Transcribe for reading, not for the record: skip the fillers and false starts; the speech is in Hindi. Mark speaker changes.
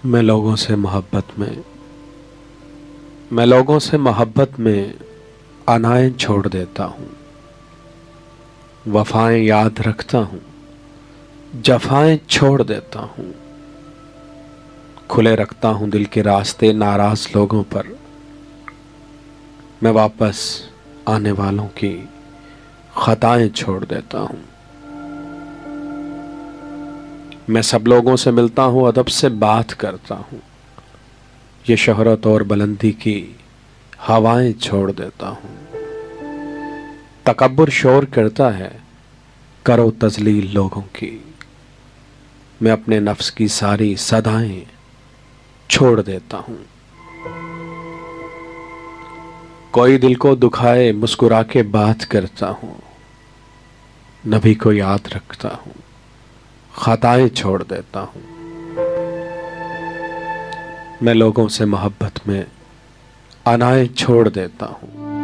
Speaker 1: मैं लोगों से मोहब्बत में अनाएं छोड़ देता हूँ। वफाएं याद रखता हूँ, जफाएं छोड़ देता हूँ। खुले रखता हूँ दिल के रास्ते नाराज लोगों पर। मैं वापस आने वालों की खताएं छोड़ देता हूँ। मैं सब लोगों से मिलता हूँ, अदब से बात करता हूँ। ये शोहरत और बुलंदी की हवाएं छोड़ देता हूँ। तकब्बुर शोर करता है, करो तजलील लोगों की। मैं अपने नफ्स की सारी सदाएं छोड़ देता हूँ। कोई दिल को दुखाए मुस्कुरा के बात करता हूँ। नबी को याद रखता हूँ, खताएं छोड़ देता हूँ। मैं लोगों से मोहब्बत में अनाएं छोड़ देता हूँ।